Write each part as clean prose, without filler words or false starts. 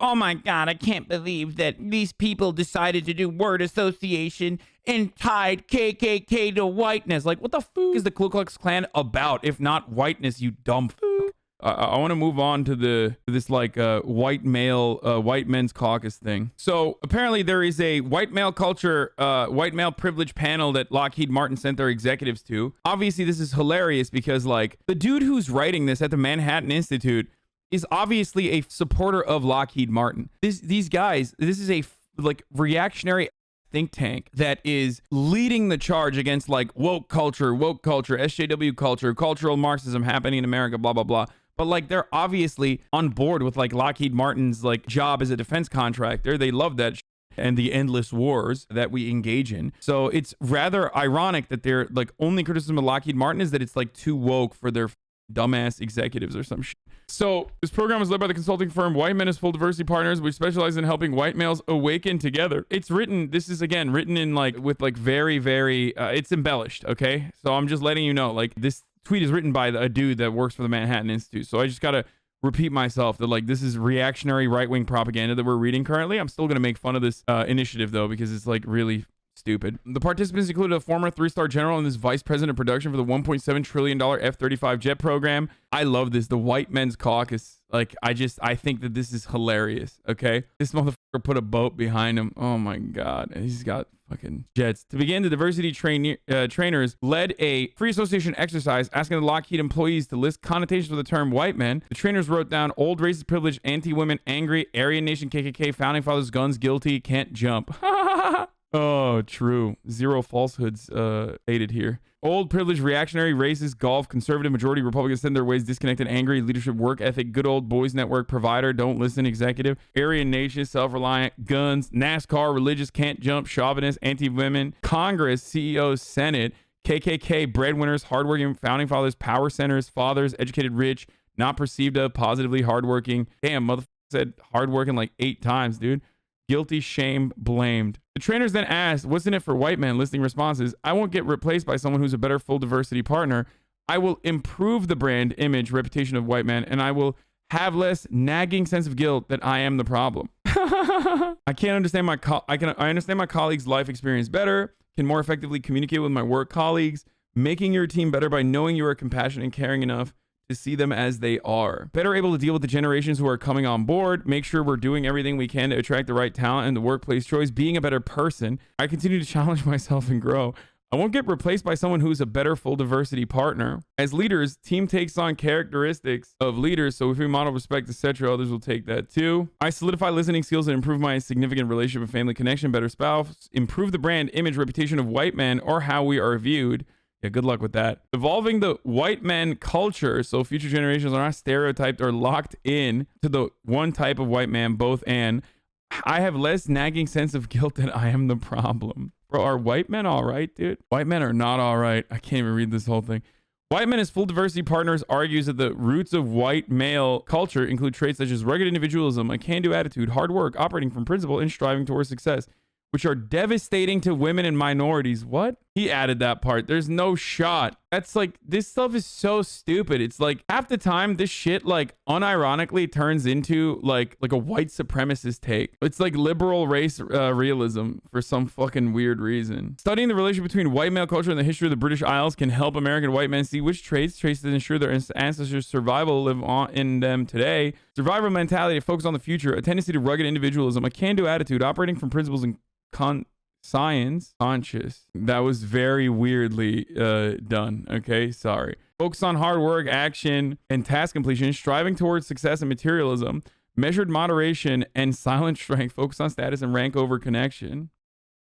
oh my God, I can't believe that these people decided to do word association and tied KKK to whiteness. Like, what the fuck is the Ku Klux Klan about if not whiteness, you dumb fuck? I want to move on to this white men's caucus thing. So apparently there is a white male culture, white male privilege panel that Lockheed Martin sent their executives to. Obviously, this is hilarious because like the dude who's writing this at the Manhattan Institute is obviously a supporter of Lockheed Martin. These guys, this is a reactionary think tank that is leading the charge against like woke culture, SJW culture, cultural Marxism happening in America, blah, blah, blah. But like they're obviously on board with like Lockheed Martin's like job as a defense contractor. They love that and the endless wars that we engage in. So it's rather ironic that their like only criticism of Lockheed Martin is that it's like too woke for their dumbass executives or some shit. So this program is led by the consulting firm White Men as Full Diversity Partners, which specialize in helping white males awaken together. It's written, this is again written in like with like very, very, it's embellished. Okay. So I'm just letting you know, like this tweet is written by a dude that works for the Manhattan Institute. So I just got to repeat myself that like this is reactionary right-wing propaganda that we're reading currently. I'm still going to make fun of this initiative though, because it's like really stupid. The participants included a former 3-star general and this vice president of production for the $1.7 trillion F-35 jet program. I love this. The White Men's Caucus. Like, I think that this is hilarious. Okay. This motherfucker put a boat behind him. Oh my God. And he's got fucking jets. To begin, the diversity trainers led a free association exercise asking the Lockheed employees to list connotations of the term white men. The trainers wrote down old racist privilege, anti-women, angry, Aryan Nation, KKK, founding fathers, guns, guilty, can't jump. Oh, true. Zero falsehoods aided here. Old, privileged, reactionary, racist, golf, conservative, majority, Republicans send their ways, disconnected, angry, leadership, work ethic, good old boys network, provider, don't listen, executive, Aryan Nation, self-reliant, guns, NASCAR, religious, can't jump, chauvinist, anti-women, Congress, CEOs, Senate, KKK, breadwinners, hardworking, founding fathers, power centers, fathers, educated, rich, not perceived of, positively, hardworking. Damn, motherfucker said hardworking like 8 times, dude. Guilty, shame, blamed. The trainers then asked, what's in it for white men? Listing responses. I won't get replaced by someone who's a better full diversity partner. I will improve the brand, image, reputation of white men, and I will have less nagging sense of guilt that I am the problem. I understand my colleagues' life experience better, can more effectively communicate with my work colleagues, making your team better by knowing you are compassionate and caring enough to see them as they are. Better able to deal with the generations who are coming on board, make sure we're doing everything we can to attract the right talent and the workplace choice, being a better person. I continue to challenge myself and grow. I won't get replaced by someone who's a better full diversity partner. As leaders, team takes on characteristics of leaders, so if we model respect, etc., others will take that too. I solidify listening skills and improve my significant relationship and family connection, better spouse, improve the brand, image, reputation of white men or how we are viewed. Yeah, good luck with that. Evolving the white men culture so future generations are not stereotyped or locked in to the one type of white man, both and. I have less nagging sense of guilt that I am the problem. Bro, are white men all right, dude? White men are not all right. I can't even read this whole thing. White Men as Full Diversity Partners argues that the roots of white male culture include traits such as rugged individualism, a can-do attitude, hard work, operating from principle, and striving towards success, which are devastating to women and minorities. What? He added that part. There's no shot. That's like, this stuff is so stupid. It's like half the time this shit like unironically turns into like a white supremacist take. It's like liberal race realism for some fucking weird reason. Studying the relationship between white male culture and the history of the British Isles can help American white men see which traits that ensure their ancestors' survival live on in them today. Survival mentality, focus on the future, a tendency to rugged individualism, a can-do attitude, operating from principles and science conscious. That was very weirdly done. Okay, sorry. Focus on hard work, action, and task completion, striving towards success and materialism, measured moderation and silent strength, focus on status and rank over connection.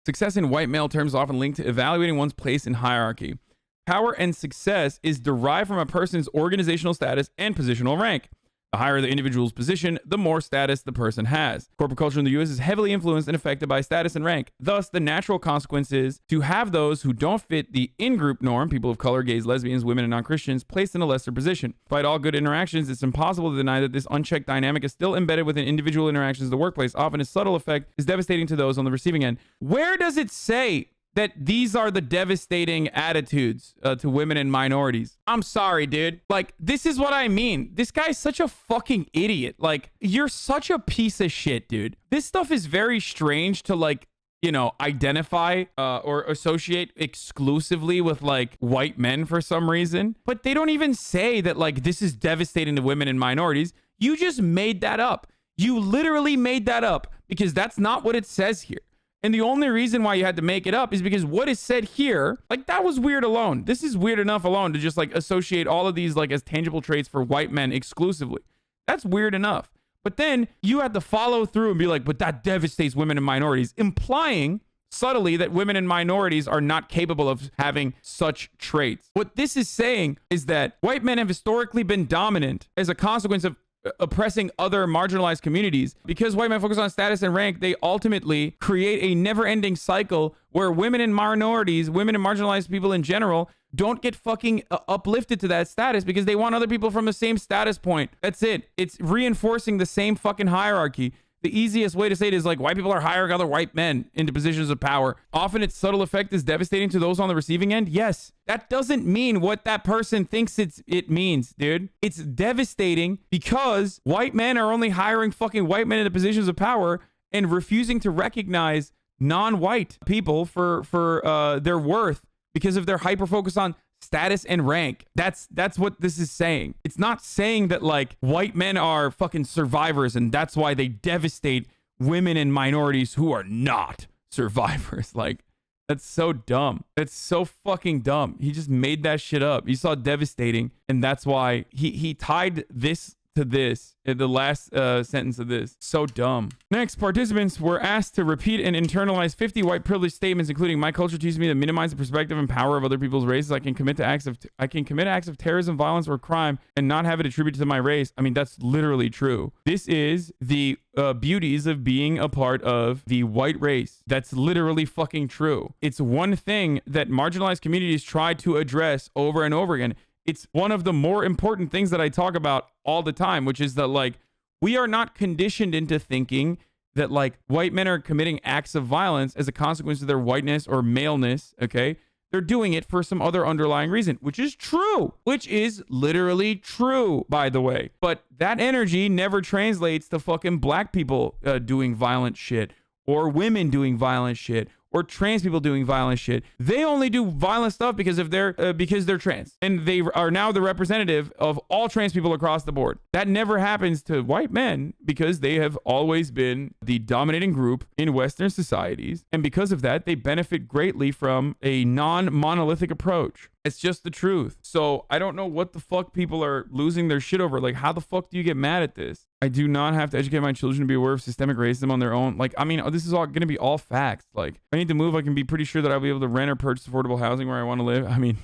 Success in white male terms is often linked to evaluating one's place in hierarchy. Power and success is derived from a person's organizational status and positional rank. The higher the individual's position, the more status the person has. Corporate culture in the U.S. is heavily influenced and affected by status and rank. Thus, the natural consequence is to have those who don't fit the in-group norm, people of color, gays, lesbians, women, and non-Christians, placed in a lesser position. Despite all good interactions, it's impossible to deny that this unchecked dynamic is still embedded within individual interactions in the workplace. Often, a subtle effect is devastating to those on the receiving end. Where does it say that these are the devastating attitudes to women and minorities. I'm sorry, dude. Like, this is what I mean. This guy's such a fucking idiot. Like, you're such a piece of shit, dude. This stuff is very strange to, like, you know, identify or associate exclusively with like white men for some reason. But they don't even say that like this is devastating to women and minorities. You just made that up. You literally made that up because that's not what it says here. And the only reason why you had to make it up is because what is said here, like that was weird alone. This is weird enough alone to just like associate all of these like as tangible traits for white men exclusively. That's weird enough. But then you had to follow through and be like, but that devastates women and minorities, implying subtly that women and minorities are not capable of having such traits. What this is saying is that white men have historically been dominant as a consequence of oppressing other marginalized communities. Because white men focus on status and rank, they ultimately create a never-ending cycle where women and minorities, women and marginalized people in general, don't get fucking uplifted to that status because they want other people from the same status point. That's it. It's reinforcing the same fucking hierarchy. The easiest way to say it is like white people are hiring other white men into positions of power. Often its subtle effect is devastating to those on the receiving end. Yes, that doesn't mean what that person thinks it means, dude. It's devastating because white men are only hiring fucking white men into positions of power and refusing to recognize non-white people for their worth because of their hyper focus on status and rank. That's what this is saying. It's not saying that like white men are fucking survivors and that's why they devastate women and minorities who are not survivors. Like, that's so dumb. That's so fucking dumb. He just made that shit up. You saw devastating, and that's why he tied this to this in the last sentence of this. So dumb. Next, participants were asked to repeat and internalize 50 white privilege statements, including "My culture teaches me to minimize the perspective and power of other people's races. I can commit acts of terrorism, violence, or crime, and not have it attributed to my race." I mean, that's literally true. This is the beauties of being a part of the white race. That's literally fucking true. It's one thing that marginalized communities try to address over and over again. It's one of the more important things that I talk about all the time, which is that like we are not conditioned into thinking that like white men are committing acts of violence as a consequence of their whiteness or maleness. Okay. They're doing it for some other underlying reason, which is true, which is literally true, by the way. But that energy never translates to fucking black people doing violent shit or women doing violent shit or trans people doing violent shit. They only do violent stuff because they're trans, and they are now the representative of all trans people across the board. That never happens to white men because they have always been the dominating group in Western societies, and because of that, they benefit greatly from a non-monolithic approach. It's just the truth. So I don't know what the fuck people are losing their shit over. Like, how the fuck do you get mad at this? I do not have to educate my children to be aware of systemic racism on their own. Like, I mean, this is all going to be all facts. Like, if I need to move, I can be pretty sure that I'll be able to rent or purchase affordable housing where I want to live. I mean,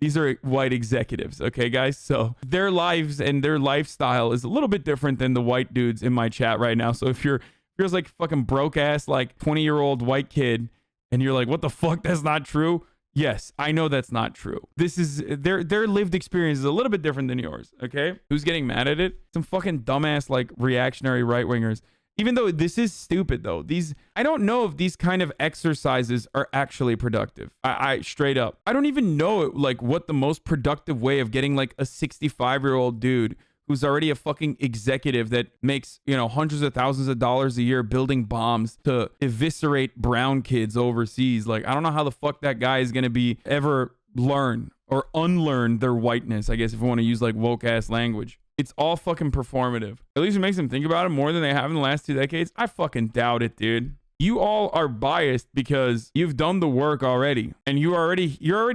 these are white executives, okay, guys? So their lives and their lifestyle is a little bit different than the white dudes in my chat right now. So if you're like fucking broke ass, like 20-year-old white kid, and you're like, what the fuck? That's not true. Yes, I know that's not true. This is their lived experience is a little bit different than yours, okay? Who's getting mad at it? Some fucking dumbass like reactionary right-wingers. Even though this is stupid though. I don't know if these kind of exercises are actually productive. I straight up. I don't even know like what the most productive way of getting like a 65-year-old dude who's already a fucking executive that makes, you know, hundreds of thousands of dollars a year building bombs to eviscerate brown kids overseas. Like, I don't know how the fuck that guy is going to be ever learn or unlearn their whiteness, I guess, if we want to use like woke ass language. It's all fucking performative. At least it makes them think about it more than they have in the last 2 decades. I fucking doubt it, dude. You all are biased because you've done the work already and you're already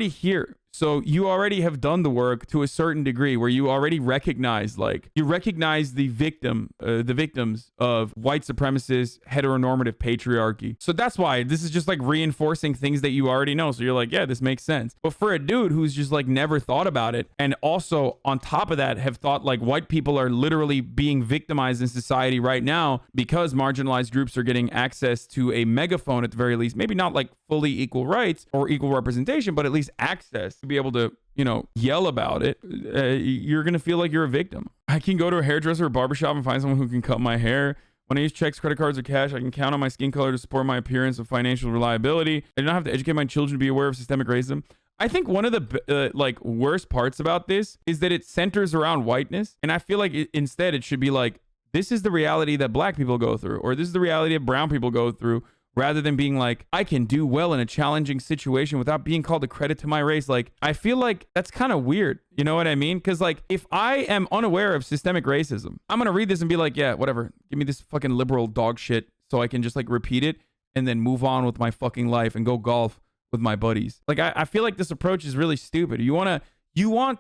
here. So you already have done the work to a certain degree where you already recognize the victims of white supremacist heteronormative patriarchy. So that's why this is just like reinforcing things that you already know. So you're like, yeah, this makes sense. But for a dude who's just like never thought about it, and also on top of that have thought like white people are literally being victimized in society right now because marginalized groups are getting access to a megaphone at the very least, maybe not like fully equal rights or equal representation, but at least access to be able to, you know, yell about it, you're going to feel like you're a victim. I can go to a hairdresser or barbershop and find someone who can cut my hair, When I use checks, credit cards, or cash, I can count on my skin color to support my appearance of financial reliability. I do not have to educate my children to be aware of systemic racism. I think one of the like worst parts about this is that it centers around whiteness, and I feel like instead it should be like, this is the reality that black people go through, or this is the reality that brown people go through, rather than being like, I can do well in a challenging situation without being called a credit to my race. Like, I feel like that's kind of weird. You know what I mean? Because like, if I am unaware of systemic racism, I'm going to read this and be like, yeah, whatever. Give me this fucking liberal dog shit so I can just like repeat it and then move on with my fucking life and go golf with my buddies. Like, I feel like this approach is really stupid. You want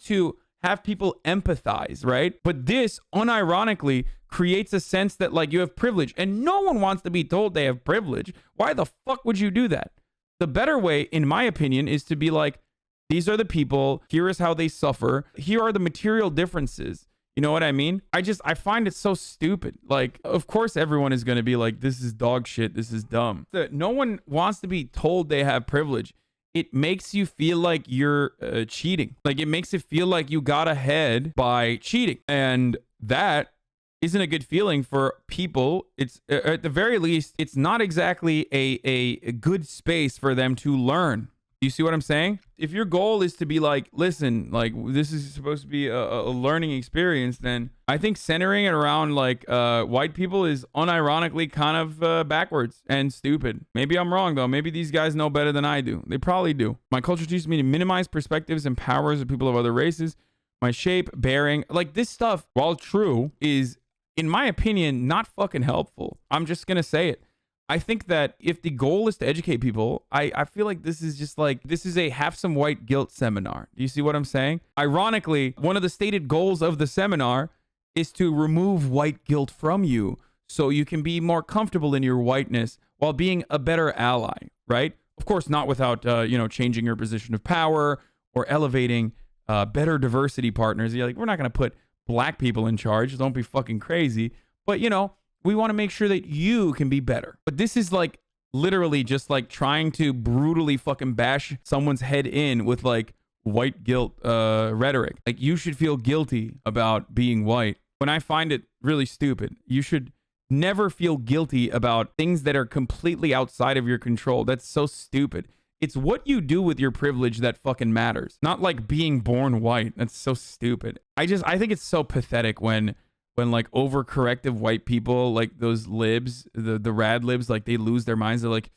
to have people empathize, right? But this unironically creates a sense that like you have privilege, and no one wants to be told they have privilege. Why the fuck would you do that? The better way, in my opinion, is to be like, these are the people, here is how they suffer, here are the material differences. You know what I mean? I find it so stupid. Like, of course everyone is going to be like, this is dog shit, this is dumb. No one wants to be told they have privilege. It makes you feel like you're cheating. Like, it makes it feel like you got ahead by cheating. And that isn't a good feeling for people. It's at the very least, it's not exactly a good space for them to learn. You see what I'm saying? If your goal is to be like, listen, like this is supposed to be a learning experience, then I think centering it around like white people is unironically kind of backwards and stupid. Maybe I'm wrong though. Maybe these guys know better than I do. They probably do. My culture teaches me to minimize perspectives and powers of people of other races. My shape, bearing, like this stuff, while true, is, in my opinion, not fucking helpful. I'm just gonna say it. I think that if the goal is to educate people, I feel like this is just like, this is a have some white guilt seminar. Do you see what I'm saying? Ironically, one of the stated goals of the seminar is to remove white guilt from you so you can be more comfortable in your whiteness while being a better ally, right? Of course, not without, changing your position of power or elevating better diversity partners. You're like, we're not going to put black people in charge. Don't be fucking crazy. But, we want to make sure that you can be better. But this is like literally just like trying to brutally fucking bash someone's head in with like white guilt rhetoric. Like, you should feel guilty about being white, when I find it really stupid. You should never feel guilty about things that are completely outside of your control. That's so stupid. It's what you do with your privilege that fucking matters, not like being born white. That's so stupid. I think it's so pathetic when like overcorrective white people, like those libs, the rad libs, like they lose their minds. They're like,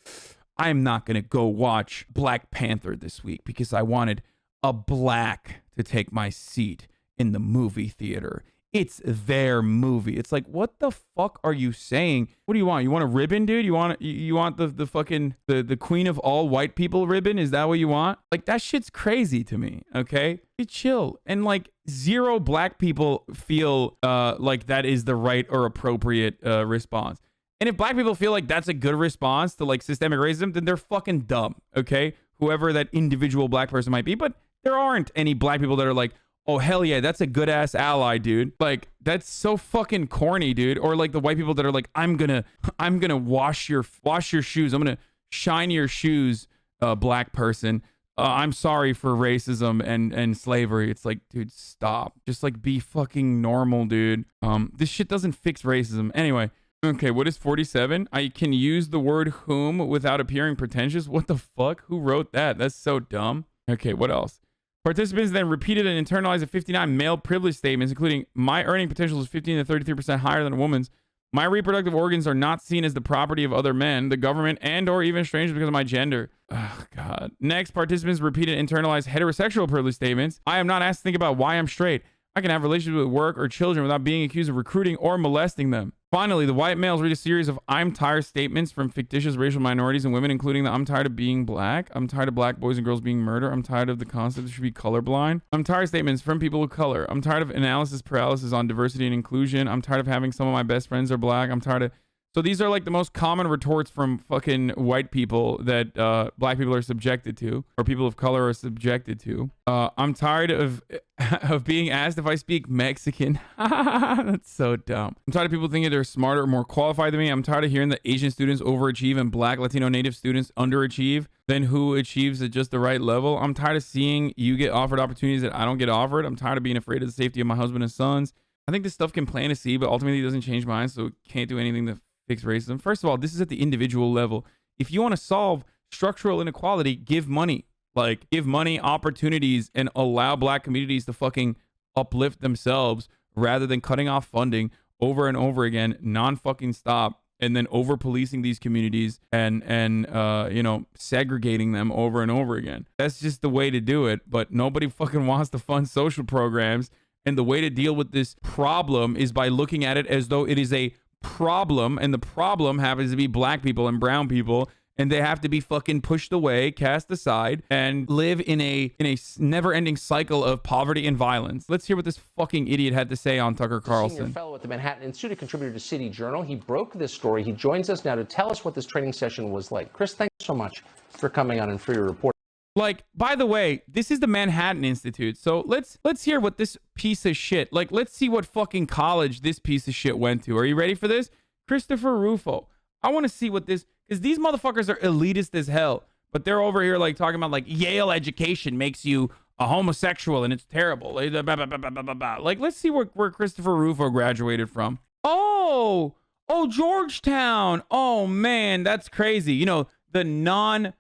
I'm not going to go watch Black Panther this week because I wanted a black to take my seat in the movie theater. It's their movie. It's like, what the fuck are you saying? What do you want? You want a ribbon, dude? You want the fucking the queen of all white people ribbon? Is that what you want? Like, that shit's crazy to me. Okay, be chill. And like, zero black people feel like that is the right or appropriate response. And if black people feel like that's a good response to like systemic racism, then they're fucking dumb. Okay, whoever that individual black person might be. But there aren't any black people that are like, oh, hell yeah, that's a good ass ally, dude. Like, that's so fucking corny, dude. Or like the white people that are like, I'm gonna wash your shoes. I'm gonna shine your shoes, black person. I'm sorry for racism and slavery. It's like, dude, stop. Just like be fucking normal, dude. This shit doesn't fix racism. Anyway, okay, what is 47? I can use the word whom without appearing pretentious. What the fuck? Who wrote that? That's so dumb. Okay, what else? Participants then repeated and internalized 59 male privilege statements, including my earning potential is 15 to 33% higher than a woman's. My reproductive organs are not seen as the property of other men, the government, and or even strangers because of my gender. Oh, God. Next, participants repeated and internalized heterosexual privilege statements. I am not asked to think about why I'm straight. I can have relationships with work or children without being accused of recruiting or molesting them. Finally, the white males read a series of I'm tired statements from fictitious racial minorities and women, including the I'm tired of being black. I'm tired of black boys and girls being murdered. I'm tired of the concept that should be colorblind. I'm tired statements from people of color. I'm tired of analysis paralysis on diversity and inclusion. I'm tired of having some of my best friends are black. I'm tired of... So these are like the most common retorts from fucking white people that black people are subjected to, or people of color are subjected to. I'm tired of being asked if I speak Mexican. That's so dumb. I'm tired of people thinking they're smarter or more qualified than me. I'm tired of hearing that Asian students overachieve and black, Latino, native students underachieve than who achieves at just the right level. I'm tired of seeing you get offered opportunities that I don't get offered. I'm tired of being afraid of the safety of my husband and sons. I think this stuff can plant a seed, but ultimately it doesn't change minds, so it can't do anything to fix racism. First of all, this is at the individual level. If you want to solve structural inequality, give money. Like, give money, opportunities, and allow black communities to fucking uplift themselves rather than cutting off funding over and over again, non-fucking stop, and then over policing these communities and you know, segregating them over and over again. That's just the way to do it. But nobody fucking wants to fund social programs. And the way to deal with this problem is by looking at it as though it is a problem, and the problem happens to be black people and brown people, and they have to be fucking pushed away, cast aside, and live in a never-ending cycle of poverty and violence. Let's hear what this fucking idiot had to say on Tucker Carlson. Senior fellow at the Manhattan Institute, a contributor to City Journal. He broke this story. He joins us now to tell us what this training session was like. Chris, thanks so much for coming on and for your report. Like, by the way, this is the Manhattan Institute. So let's hear what this piece of shit, like, let's see what fucking college this piece of shit went to. Are you ready for this? Christopher Rufo. I want to see what this, because these motherfuckers are elitist as hell, but they're over here like talking about like Yale education makes you a homosexual and it's terrible. Like, let's see where Christopher Rufo graduated from. Oh, Georgetown. Oh man, that's crazy. You know, the non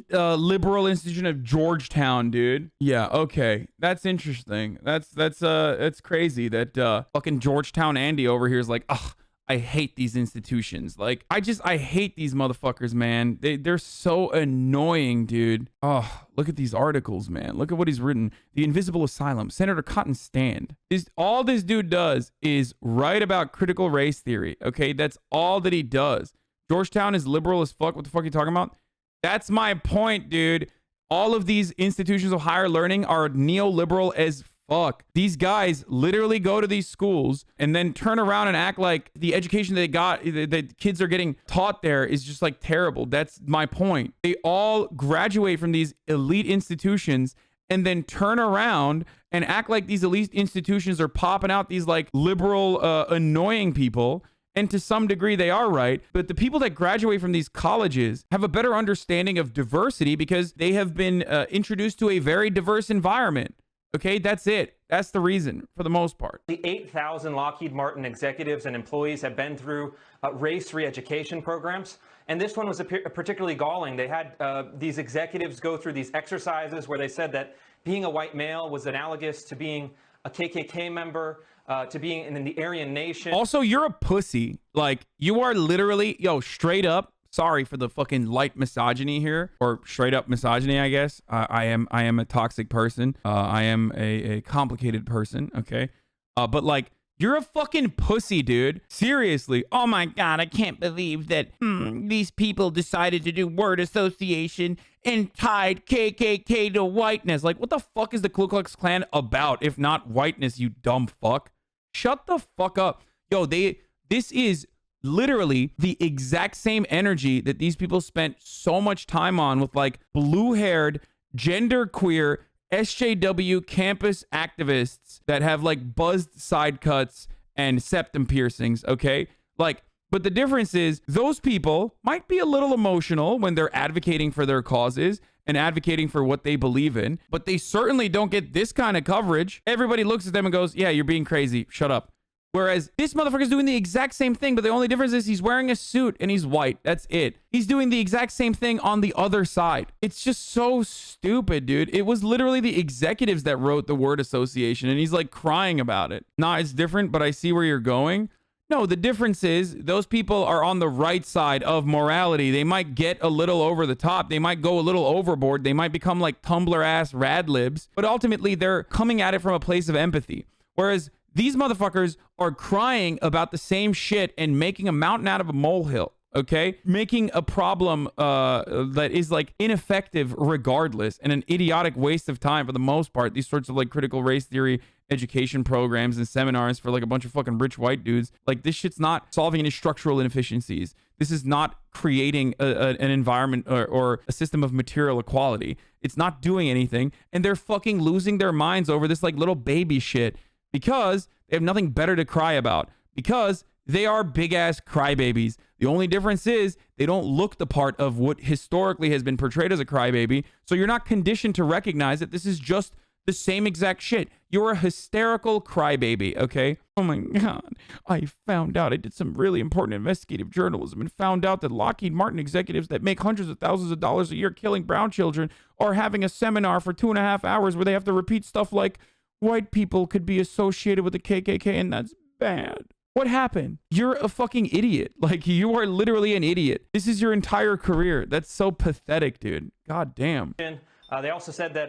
liberal institution of Georgetown, dude. Yeah, okay. That's interesting. That's crazy that fucking Georgetown Andy over here is like, ugh, I hate these institutions. Like, I hate these motherfuckers, man. They're so annoying, dude. Oh, look at these articles, man. Look at what he's written. The Invisible Asylum, Senator Cotton Stand. All this dude does is write about critical race theory, okay? That's all that he does. Georgetown is liberal as fuck. What the fuck are you talking about? That's my point, dude. All of these institutions of higher learning are neoliberal as fuck. These guys literally go to these schools and then turn around and act like the education they got, that kids are getting taught there is just like terrible. That's my point. They all graduate from these elite institutions and then turn around and act like these elite institutions are popping out these like liberal, annoying people. And to some degree, they are right. But the people that graduate from these colleges have a better understanding of diversity because they have been introduced to a very diverse environment. Okay, that's it. That's the reason for the most part. The 8,000 Lockheed Martin executives and employees have been through race re-education programs. And this one was particularly galling. They had these executives go through these exercises where they said that being a white male was analogous to being a KKK member, to being in the Aryan Nation. Also, you're a pussy. Like, you are literally, straight up. Sorry for the fucking light misogyny here, or straight up misogyny, I guess. I am a toxic person. I am a complicated person. Okay, but like, you're a fucking pussy, dude. Seriously. Oh my God, I can't believe that these people decided to do word association and tied KKK to whiteness. Like, what the fuck is the Ku Klux Klan about if not whiteness, you dumb fuck? Shut the fuck up. This is literally the exact same energy that these people spent so much time on with like blue-haired, genderqueer, SJW campus activists that have like buzzed side cuts and septum piercings, okay? Like, but the difference is those people might be a little emotional when they're advocating for their causes and advocating for what they believe in, but they certainly don't get this kind of coverage. Everybody looks at them and goes, yeah, you're being crazy. Shut up. Whereas this motherfucker's doing the exact same thing, but the only difference is he's wearing a suit and he's white. That's it. He's doing the exact same thing on the other side. It's just so stupid, dude. It was literally the executives that wrote the word association, and he's like crying about it. Nah, it's different, but I see where you're going. No, the difference is those people are on the right side of morality. They might get a little over the top. They might go a little overboard. They might become like Tumblr ass rad libs, but ultimately they're coming at it from a place of empathy. Whereas these motherfuckers are crying about the same shit and making a mountain out of a molehill, okay? Making a problem that is like ineffective regardless and an idiotic waste of time for the most part. These sorts of like critical race theory education programs and seminars for like a bunch of fucking rich white dudes. Like, this shit's not solving any structural inefficiencies. This is not creating an environment or a system of material equality. It's not doing anything. And they're fucking losing their minds over this like little baby shit because they have nothing better to cry about, because they are big ass crybabies. The only difference is they don't look the part of what historically has been portrayed as a crybaby. So you're not conditioned to recognize that this is just The same exact shit. You're a hysterical crybaby, okay? Oh my God. I found out I did some really important investigative journalism and found out that Lockheed Martin executives that make hundreds of thousands of dollars a year killing brown children are having a seminar for 2.5 hours where they have to repeat stuff like white people could be associated with the KKK and that's bad. What happened? You're a fucking idiot. Like, you are literally an idiot. This is your entire career. That's so pathetic, dude. God damn. They also said that,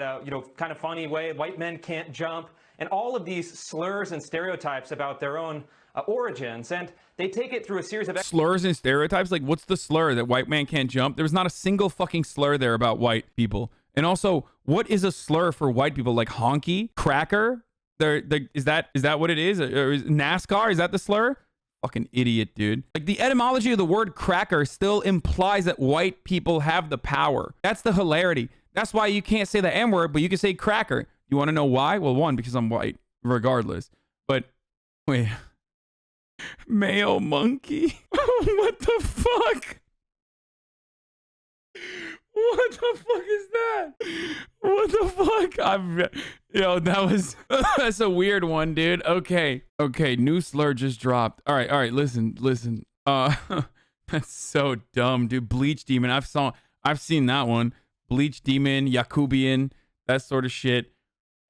kind of funny way, white men can't jump, and all of these slurs and stereotypes about their own origins. And they take it through a series of slurs and stereotypes. Like, what's the slur that white man can't jump? There was not a single fucking slur there about white people. And also, what is a slur for white people? Like honky, cracker? Is that what it is? Or is NASCAR? Is that the slur? Fucking idiot, dude. Like, the etymology of the word cracker still implies that white people have the power. That's the hilarity. That's why you can't say the N-word, but you can say cracker. You want to know why? Well, one, because I'm white, regardless. But, wait. Mayo monkey? What the fuck? What the fuck is that? What the fuck? That's a weird one, dude. Okay, new slur just dropped. All right, listen. That's so dumb, dude. Bleach Demon. I've seen that one. Bleach Demon, Yakubian, that sort of shit.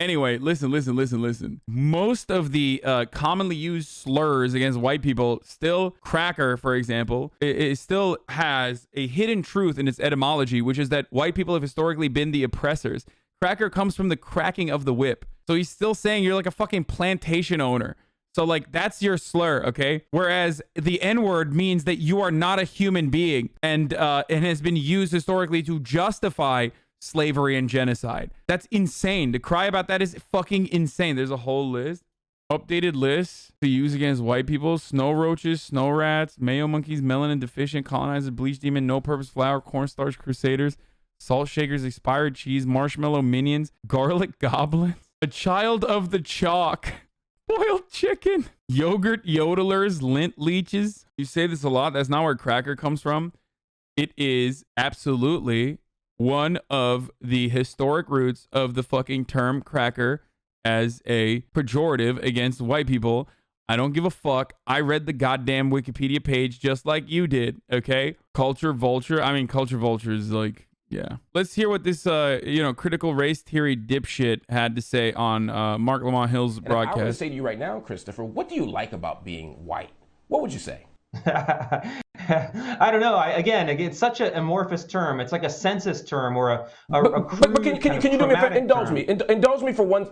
Anyway, listen. Most of the commonly used slurs against white people, still cracker, for example, it still has a hidden truth in its etymology, which is that white people have historically been the oppressors. Cracker comes from the cracking of the whip. So he's still saying you're like a fucking plantation owner. So, like, that's your slur, okay? Whereas the N-word means that you are not a human being and has been used historically to justify slavery and genocide. That's insane. To cry about that is fucking insane. There's a whole list. Updated list to use against white people. Snow roaches, snow rats, mayo monkeys, melanin deficient, colonizers, bleach demon, no-purpose flour, cornstarch crusaders, salt shakers, expired cheese, marshmallow minions, garlic goblins, a child of the chalk. Boiled chicken, yogurt yodelers, lint leeches. You say this a lot. That's not where cracker comes from. It is absolutely one of the historic roots of the fucking term cracker as a pejorative against white people. I don't give a fuck. I read the goddamn Wikipedia page just like you did, okay? Culture vulture. I mean, culture vulture is like, yeah. Let's hear what this, critical race theory dipshit had to say on Mark Lamont Hill's broadcast. I want to say to you right now, Christopher, what do you like about being white? What would you say? I don't know. Again, it's such an amorphous term. It's like a census term or a but can you do me a favor? Indulge me. Indulge me for one.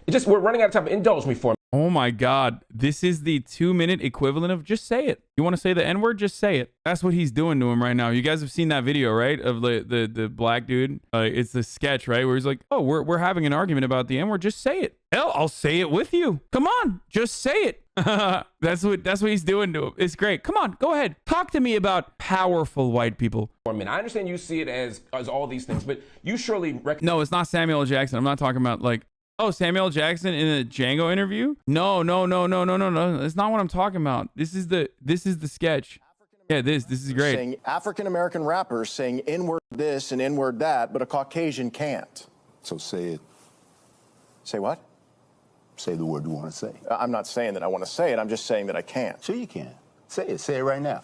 We're running out of time. Indulge me for a minute. Oh my God. This is the 2-minute equivalent of just say it. You want to say the N-word? Just say it. That's what he's doing to him right now. You guys have seen that video, right? Of the black dude. It's the sketch, right? Where he's like, oh, we're having an argument about the N-word. Just say it. Hell, I'll say it with you. Come on. Just say it. That's what he's doing to him. It's great. Come on. Go ahead. Talk to me about powerful white people. I mean, I understand you see it as all these things, but you surely recognize. No, it's not Samuel L. Jackson. I'm not talking about like, oh, Samuel L. Jackson in a Django interview? No. That's not what I'm talking about. This is the sketch. Yeah, this is great. Saying African American rappers saying N-word this and N-word that, but a Caucasian can't. So say it. Say what? Say the word you want to say. I'm not saying that I want to say it. I'm just saying that I can't. Sure you can. Say it. Say it right now.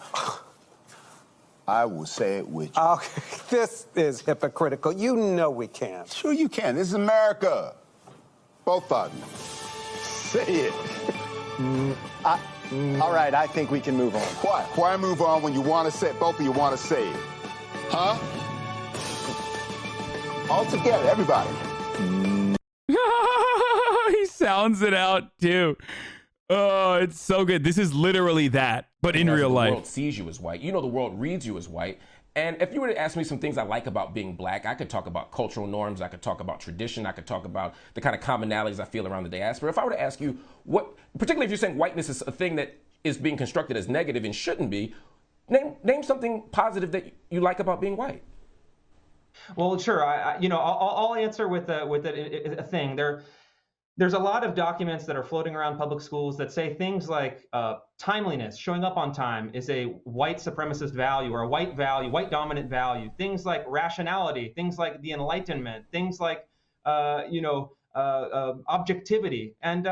I will say it with you. Okay, this is hypocritical. You know we can't. Sure you can. This is America. Both of you. Say it. All right, I think we can move on. Why? Why move on when you want to say it? Both of you want to say it. Huh? All together, everybody. He sounds it out too. Oh, it's so good. This is literally that, but in real life. The world sees you as white. You know the world reads you as white. And if you were to ask me some things I like about being black, I could talk about cultural norms, I could talk about tradition, I could talk about the kind of commonalities I feel around the diaspora. If I were to ask you what, particularly if you're saying whiteness is a thing that is being constructed as negative and shouldn't be, name something positive that you like about being white. Well, sure. I'll answer with a thing. There's a lot of documents that are floating around public schools that say things like timeliness, showing up on time is a white supremacist value or a white value, white dominant value. Things like rationality, things like the Enlightenment, things like, objectivity. And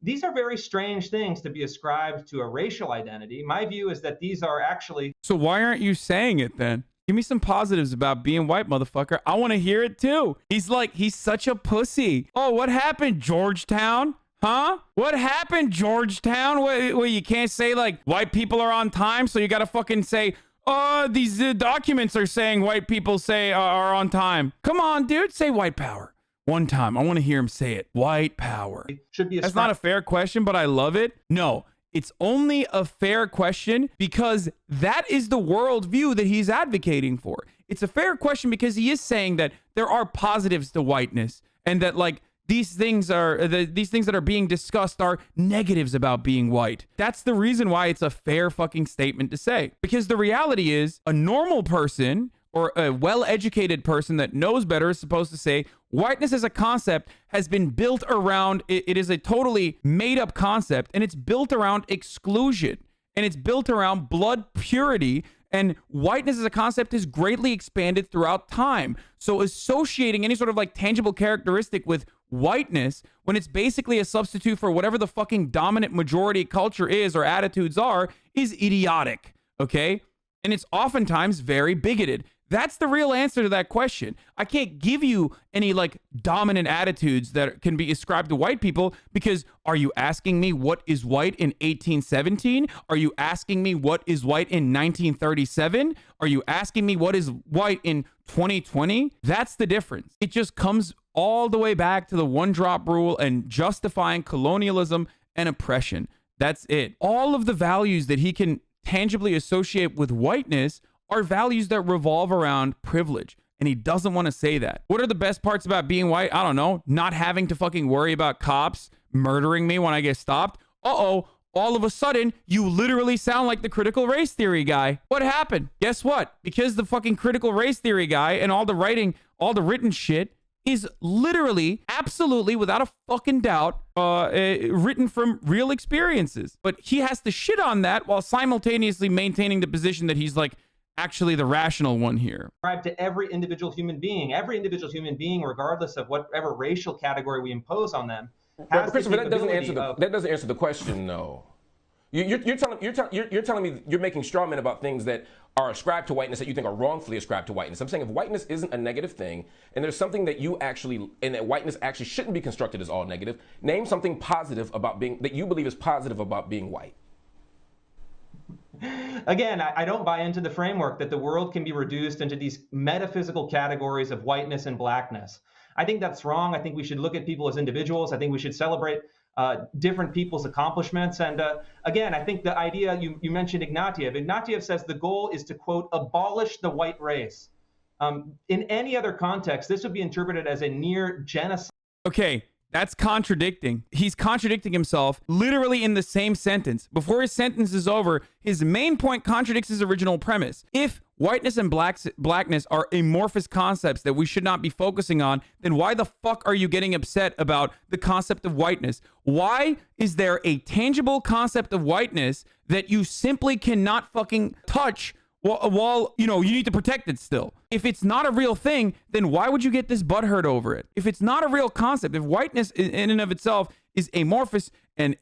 these are very strange things to be ascribed to a racial identity. My view is that these are actually. So why aren't you saying it then? Give me some positives about being white, motherfucker. I want to hear it too. He's such a pussy. Oh, what happened, Georgetown? Huh? What happened, Georgetown? Well, you can't say like white people are on time, so you gotta fucking say, oh, these documents are saying white people are on time. Come on, dude, say white power. One time, I want to hear him say it. White power. Should be. That's not a fair question, but I love it. No, it's only a fair question because that is the worldview that he's advocating for. It's a fair question because he is saying that there are positives to whiteness and that like these things that are being discussed are negatives about being white. That's the reason why it's a fair fucking statement to say. Because the reality is a normal person or a well-educated person that knows better is supposed to say whiteness as a concept has been built around, it is a totally made-up concept, and it's built around exclusion, and it's built around blood purity, and whiteness as a concept is greatly expanded throughout time. So associating any sort of like tangible characteristic with whiteness when it's basically a substitute for whatever the fucking dominant majority culture is or attitudes are is idiotic, okay? And it's oftentimes very bigoted. That's the real answer to that question. I can't give you any like dominant attitudes that can be ascribed to white people because are you asking me what is white in 1817? Are you asking me what is white in 1937? Are you asking me what is white in 2020? That's the difference. It just comes all the way back to the one drop rule and justifying colonialism and oppression. That's it. All of the values that he can tangibly associate with whiteness are values that revolve around privilege. And he doesn't want to say that. What are the best parts about being white? I don't know. Not having to fucking worry about cops murdering me when I get stopped. Uh-oh. All of a sudden, you literally sound like the critical race theory guy. What happened? Guess what? Because the fucking critical race theory guy and all the written shit is literally, absolutely, without a fucking doubt, written from real experiences. But he has to shit on that while simultaneously maintaining the position that he's like, actually the rational one here. To every individual human being, regardless of whatever racial category we impose on them, has Christopher, the that doesn't answer the question, though. You're telling me you're making straw men about things that are ascribed to whiteness that you think are wrongfully ascribed to whiteness. I'm saying if whiteness isn't a negative thing, and there's something that that whiteness actually shouldn't be constructed as all negative, name something positive that you believe is positive about being white. Again, I don't buy into the framework that the world can be reduced into these metaphysical categories of whiteness and blackness. I think that's wrong. I think we should look at people as individuals. I think we should celebrate different people's accomplishments. And again, I think the idea, you mentioned Ignatieff. Ignatieff says the goal is to, quote, abolish the white race. In any other context, this would be interpreted as a near genocide. Okay. That's contradicting. He's contradicting himself literally in the same sentence. Before his sentence is over, his main point contradicts his original premise. If whiteness and blackness are amorphous concepts that we should not be focusing on, then why the fuck are you getting upset about the concept of whiteness? Why is there a tangible concept of whiteness that you simply cannot fucking touch while you need to protect it still? If it's not a real thing, then why would you get this butthurt over it? If it's not a real concept, if whiteness in and of itself is amorphous and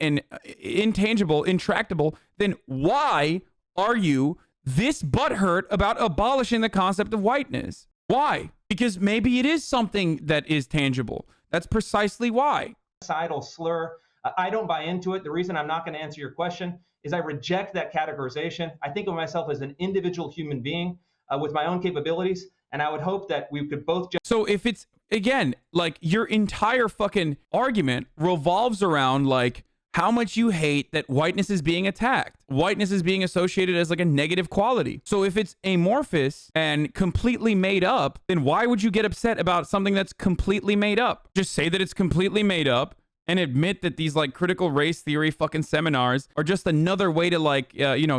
intangible, intractable, then why are you this butthurt about abolishing the concept of whiteness? Why? Because maybe it is something that is tangible. That's precisely why. Genocidal slur. I don't buy into it. The reason I'm not going to answer your question is I reject that categorization. I think of myself as an individual human being with my own capabilities, and I would hope that we could both. So if it's, again, like your entire fucking argument revolves around like how much you hate that whiteness is being attacked. Whiteness is being associated as like a negative quality. So if it's amorphous and completely made up, then why would you get upset about something that's completely made up? Just say that it's completely made up and admit that these like critical race theory fucking seminars are just another way to like,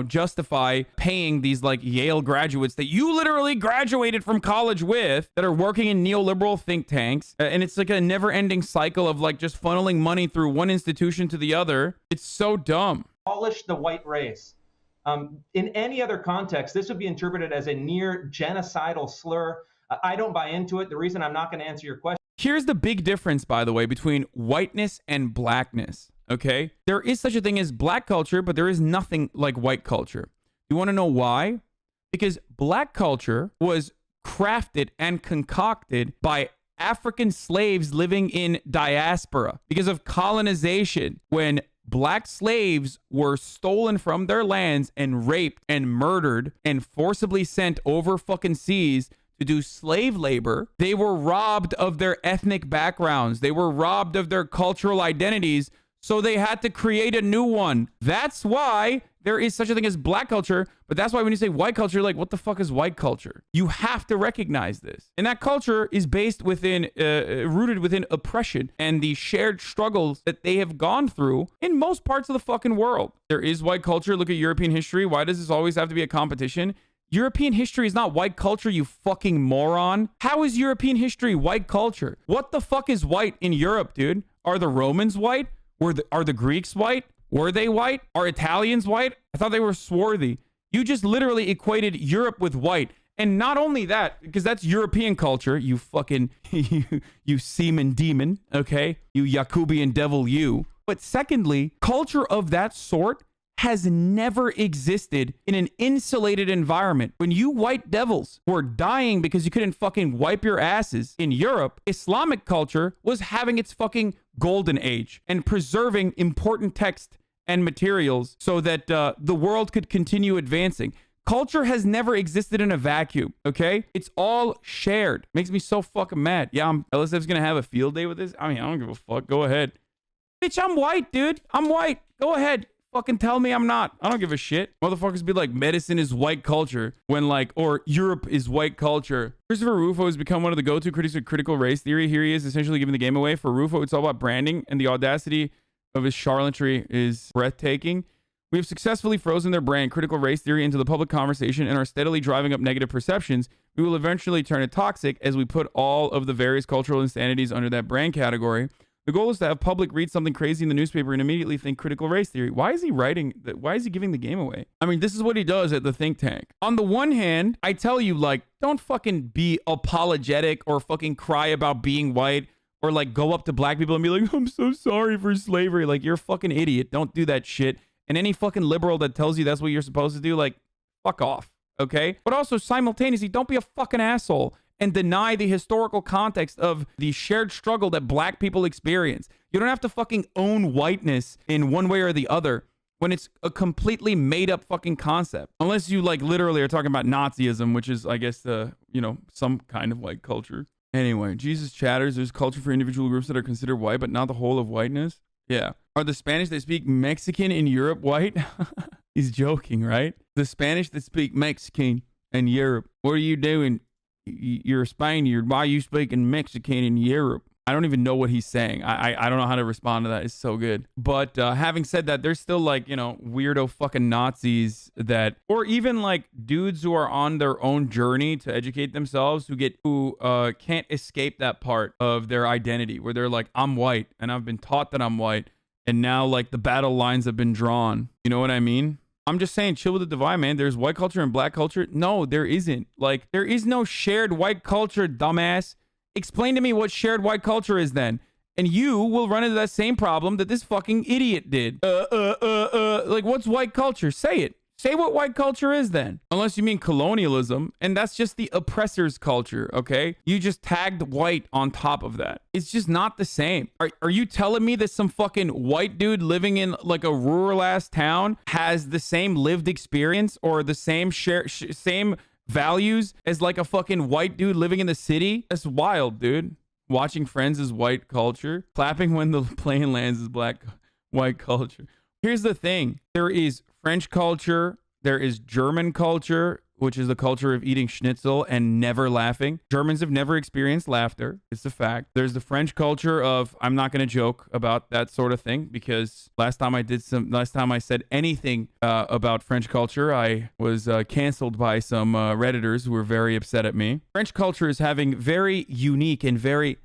justify paying these like Yale graduates that you literally graduated from college with that are working in neoliberal think tanks. And it's like a never ending cycle of like just funneling money through one institution to the other. It's so dumb. Abolish the white race. In any other context, this would be interpreted as a near genocidal slur. I don't buy into it. The reason I'm not going to answer your question. Here's the big difference, by the way, between whiteness and blackness. Okay? There is such a thing as black culture, but there is nothing like white culture. You want to know why? Because black culture was crafted and concocted by African slaves living in diaspora because of colonization. When black slaves were stolen from their lands and raped and murdered and forcibly sent over fucking seas to do slave labor, they were robbed of their ethnic backgrounds. They were robbed of their cultural identities. So they had to create a new one. That's why there is such a thing as black culture. But that's why when you say white culture, you're like, what the fuck is white culture? You have to recognize this. And that culture is based within, rooted within oppression and the shared struggles that they have gone through in most parts of the fucking world. There is white culture. Look at European history. Why does this always have to be a competition? European history is not white culture, you fucking moron. How is European history white culture? What the fuck is white in Europe, dude? Are the Romans white? Are the Greeks white? Were they white? Are Italians white? I thought they were swarthy. You just literally equated Europe with white. And not only that, because that's European culture, you fucking, you semen demon, okay? You Jacobian devil, you. But secondly, culture of that sort has never existed in an insulated environment. When you white devils were dying because you couldn't fucking wipe your asses in Europe, Islamic culture was having its fucking golden age and preserving important text and materials so that the world could continue advancing. Culture has never existed in a vacuum, okay? It's all shared. Makes me so fucking mad. Yeah, LSF's gonna have a field day with this. I mean, I don't give a fuck. Go ahead. Bitch, I'm white, dude. I'm white. Go ahead. Fucking tell me I'm not. I don't give a shit. Motherfuckers be like, medicine is white culture when like, or Europe is white culture. Christopher Rufo has become one of the go-to critics of critical race theory. Here he is essentially giving the game away. For Rufo, it's all about branding, and the audacity of his charlatanry is breathtaking. We have successfully frozen their brand, critical race theory, into the public conversation and are steadily driving up negative perceptions. We will eventually turn it toxic as we put all of the various cultural insanities under that brand category. The goal is to have public read something crazy in the newspaper and immediately think critical race theory. Why is he writing that? Why is he giving the game away? I mean, this is what he does at the think tank. On the one hand, I tell you, like, don't fucking be apologetic or fucking cry about being white or like go up to black people and be like, I'm so sorry for slavery. Like, you're a fucking idiot. Don't do that shit. And any fucking liberal that tells you that's what you're supposed to do, like, fuck off. Okay? But also simultaneously, don't be a fucking asshole and deny the historical context of the shared struggle that black people experience. You don't have to fucking own whiteness in one way or the other when it's a completely made up fucking concept. Unless you like literally are talking about Nazism, which is, I guess, some kind of white culture. Anyway, Jesus chatters. There's culture for individual groups that are considered white, but not the whole of whiteness. Yeah. Are the Spanish that speak Mexican in Europe white? He's joking, right? The Spanish that speak Mexican in Europe. What are you doing? You're a Spaniard. Why are you speaking Mexican in Europe? I don't even know what he's saying. I don't know how to respond to that. It's so good. But having said that, there's still like, weirdo fucking Nazis that, or even like dudes who are on their own journey to educate themselves who can't escape that part of their identity where they're like, I'm white and I've been taught that I'm white. And now like the battle lines have been drawn. You know what I mean? I'm just saying, chill with the divide, man. There's white culture and black culture. No, there isn't. Like, there is no shared white culture, dumbass. Explain to me what shared white culture is then. And you will run into that same problem that this fucking idiot did. Like, what's white culture? Say it. Say what white culture is then. Unless you mean colonialism, and that's just the oppressor's culture, okay? You just tagged white on top of that. It's just not the same. Are you telling me that some fucking white dude living in like a rural ass town has the same lived experience or the same same values as like a fucking white dude living in the city? That's wild, dude. Watching Friends is white culture. Clapping when the plane lands is white culture. Here's the thing. There is French culture, there is German culture, which is the culture of eating schnitzel and never laughing. Germans have never experienced laughter. It's a fact. There's the French culture of, I'm not going to joke about that sort of thing because last time I said anything about French culture, I was canceled by some Redditors who were very upset at me. French culture is having very unique and very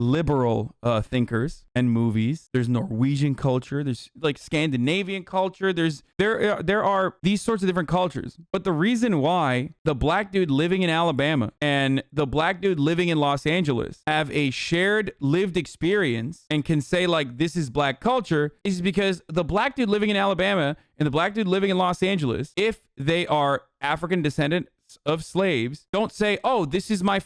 liberal thinkers and movies. There's Norwegian culture. There's like Scandinavian culture. There are these sorts of different cultures. But the reason why the black dude living in Alabama and the black dude living in Los Angeles have a shared lived experience and can say like this is black culture is because the black dude living in Alabama and the black dude living in Los Angeles, if they are African descendants of slaves, don't say, oh, this is my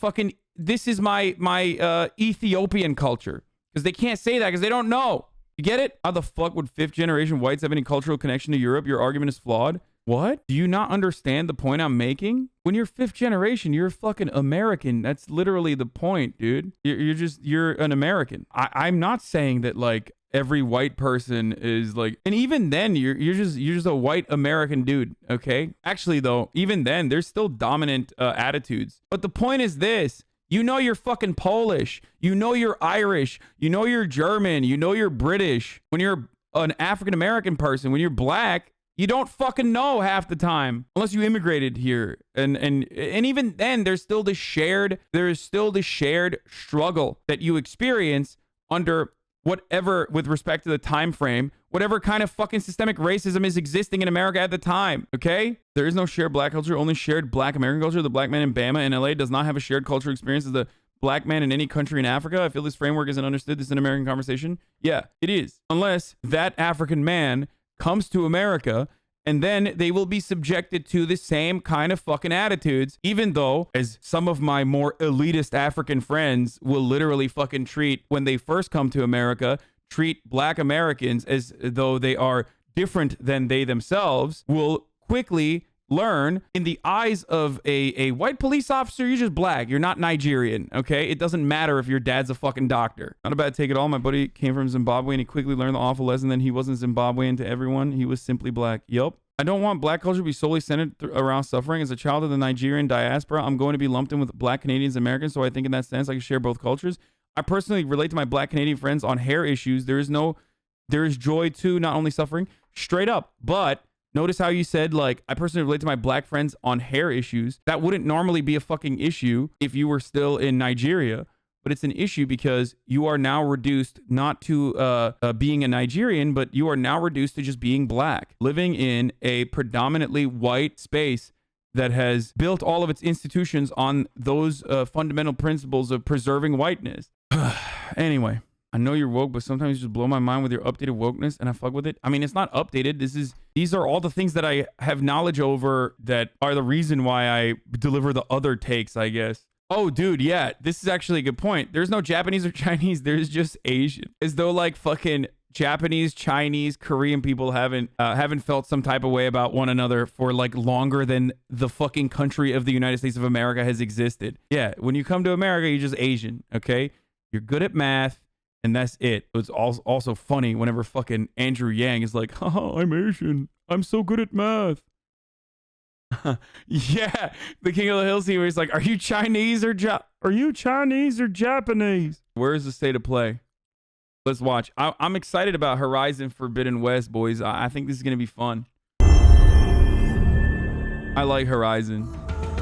Ethiopian culture, because they can't say that because they don't know. You get it? How the fuck would fifth generation whites have any cultural connection to Europe? Your argument is flawed. What? Do you not understand the point I'm making? When you're fifth generation, you're fucking American. That's literally the point, dude. You're an American. I'm not saying that like every white person is like, and even then you're just a white American dude. Okay. Actually though, even then there's still dominant attitudes. But the point is this. You know you're fucking Polish. You know you're Irish. You know you're German. You know you're British. When you're an African-American person, when you're black, you don't fucking know half the time unless you immigrated here. And even then there is still the shared struggle that you experience under whatever, with respect to the time frame, whatever kind of fucking systemic racism is existing in America at the time. Okay? There is no shared black culture, only shared black American culture. The black man in Bama and LA does not have a shared cultural experience as the black man in any country in Africa. I feel this framework isn't understood. This is an American conversation. Yeah, it is. Unless that African man comes to America and then they will be subjected to the same kind of fucking attitudes, even though, as some of my more elitist African friends will literally fucking treat when they first come to America, treat black Americans as though they are different than they themselves, will quickly learn in the eyes of a white police officer, you're just black. You're not Nigerian, okay? It doesn't matter if your dad's a fucking doctor. Not a bad take at all. My buddy came from Zimbabwe and he quickly learned the awful lesson that he wasn't Zimbabwean to everyone. He was simply black. Yup. I don't want black culture to be solely centered around suffering. As a child of the Nigerian diaspora, I'm going to be lumped in with black Canadians and Americans, so I think in that sense I can share both cultures. I personally relate to my black Canadian friends on hair issues. There is joy to not only suffering, straight up. But notice how you said, like, I personally relate to my black friends on hair issues. That wouldn't normally be a fucking issue if you were still in Nigeria. But it's an issue because you are now reduced not to being a Nigerian, but you are now reduced to just being black, living in a predominantly white space that has built all of its institutions on those fundamental principles of preserving whiteness. Anyway, I know you're woke, but sometimes you just blow my mind with your updated wokeness, and I fuck with it. I mean, it's not updated. These are all the things that I have knowledge over that are the reason why I deliver the other takes, I guess. Oh, dude, yeah, this is actually a good point. There's no Japanese or Chinese. There's just Asian. As though like fucking Japanese, Chinese, Korean people haven't felt some type of way about one another for like longer than the fucking country of the United States of America has existed. Yeah, when you come to America, you're just Asian, okay? You're good at math, and that's it. It's also funny whenever fucking Andrew Yang is like, haha, I'm Asian. I'm so good at math. Yeah, the King of the Hill scene where he's like, are you Chinese or Japanese? Where is the state of play? Let's watch. I'm excited about Horizon Forbidden West, boys. I think this is gonna be fun. I like Horizon.